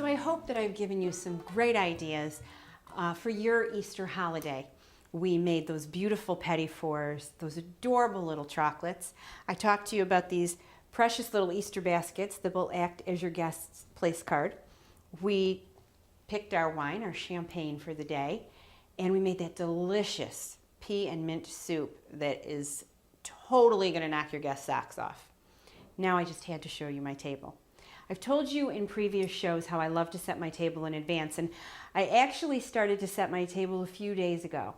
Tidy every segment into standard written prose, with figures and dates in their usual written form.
So I hope that I've given you some great ideas for your Easter holiday. We made those beautiful petit fours, those adorable little chocolates. I talked to you about these precious little Easter baskets that will act as your guest's place card. We picked our wine, our champagne for the day, and we made that delicious pea and mint soup that is totally going to knock your guest's socks off. Now I just had to show you my table. I've told you in previous shows how I love to set my table in advance, and I actually started to set my table a few days ago.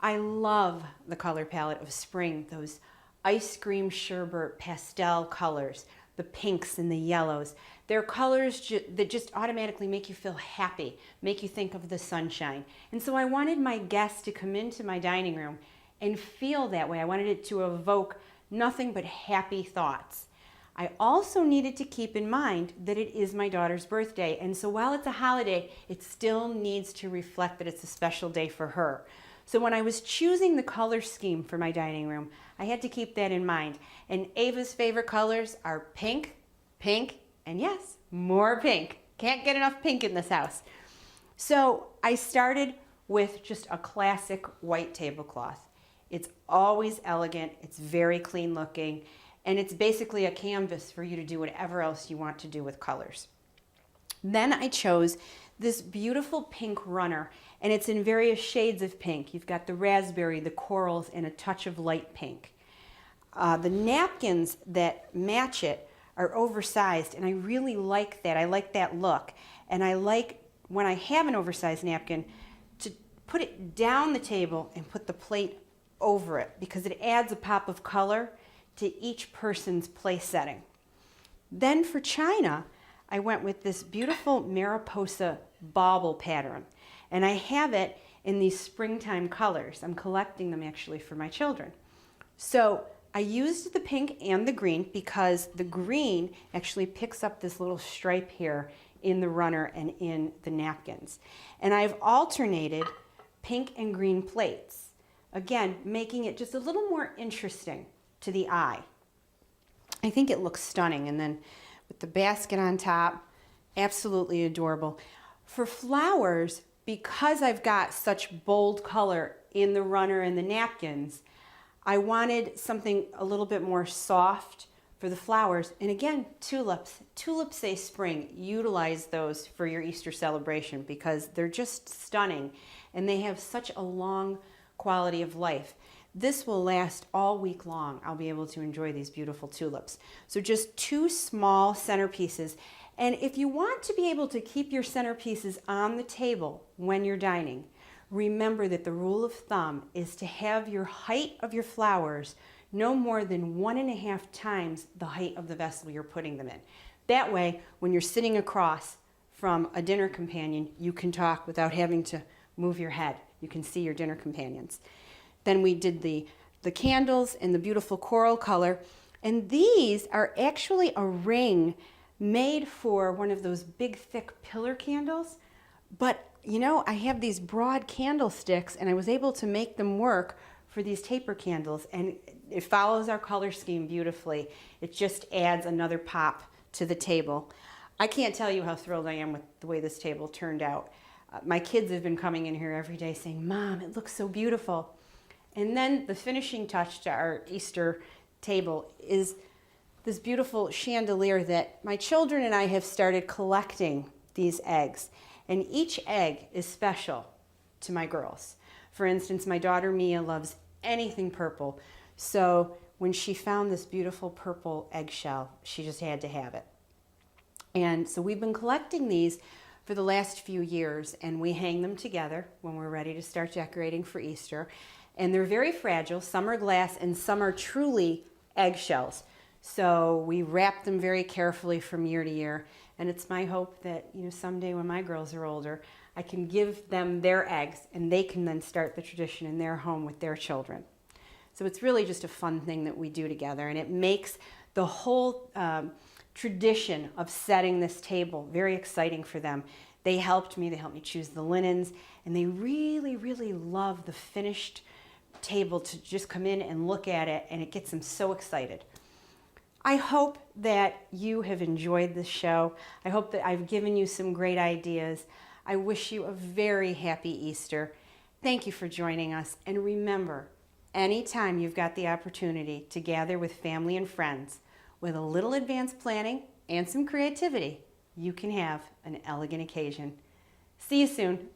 I love the color palette of spring, those ice cream sherbet pastel colors, the pinks and the yellows. They're colors that just automatically make you feel happy, make you think of the sunshine. And so I wanted my guests to come into my dining room and feel that way. I wanted it to evoke nothing but happy thoughts. I also needed to keep in mind that it is my daughter's birthday, and so while it's a holiday, it still needs to reflect that it's a special day for her. So when I was choosing the color scheme for my dining room, I had to keep that in mind. And Ava's favorite colors are pink, pink, and yes, more pink. Can't get enough pink in this house. So I started with just a classic white tablecloth. It's always elegant, it's very clean looking, and it's basically a canvas for you to do whatever else you want to do with colors. Then I chose this beautiful pink runner, and it's in various shades of pink. You've got the raspberry, the corals, and a touch of light pink. The napkins that match it are oversized, and I really like that. I like that look. And I like, when I have an oversized napkin, to put it down the table and put the plate over it, because it adds a pop of color to each person's place setting. Then for china, I went with this beautiful Mariposa bauble pattern, and I have it in these springtime colors. I'm collecting them actually for my children. So I used the pink and the green because the green actually picks up this little stripe here in the runner and in the napkins. And I've alternated pink and green plates, again, making it just a little more interesting to the eye. I think it looks stunning, and then with the basket on top, absolutely adorable. For flowers, because I've got such bold color in the runner and the napkins, I wanted something a little bit more soft for the flowers. And again, tulips. Tulips say spring. Utilize those for your Easter celebration because they're just stunning and they have such a long quality of life. This will last all week long. I'll be able to enjoy these beautiful tulips. So just two small centerpieces. And if you want to be able to keep your centerpieces on the table when you're dining, remember that the rule of thumb is to have your height of your flowers no more than 1.5 times the height of the vessel you're putting them in. That way, when you're sitting across from a dinner companion, you can talk without having to move your head. You can see your dinner companions. Then we did the candles in the beautiful coral color. And these are actually a ring made for one of those big, thick pillar candles. But, you know, I have these broad candlesticks, and I was able to make them work for these taper candles. And it follows our color scheme beautifully. It just adds another pop to the table. I can't tell you how thrilled I am with the way this table turned out. My kids have been coming in here every day saying, "Mom, it looks so beautiful." And then the finishing touch to our Easter table is this beautiful chandelier that my children and I have started collecting these eggs. And each egg is special to my girls. For instance, my daughter Mia loves anything purple. So when she found this beautiful purple eggshell, she just had to have it. And so we've been collecting these for the last few years, and we hang them together when we're ready to start decorating for Easter. And they're very fragile. Some are glass and some are truly eggshells. So we wrap them very carefully from year to year. And it's my hope that, you know, someday when my girls are older, I can give them their eggs and they can then start the tradition in their home with their children. So it's really just a fun thing that we do together, and it makes the whole tradition of setting this table very exciting for them. They helped me choose the linens, and they really, really love the finished table to just come in and look at it, and it gets them so excited. I hope that you have enjoyed this show. I hope that I've given you some great ideas. I wish you a very happy Easter. Thank you for joining us. And remember, anytime you've got the opportunity to gather with family and friends, with a little advanced planning and some creativity, you can have an elegant occasion. See you soon.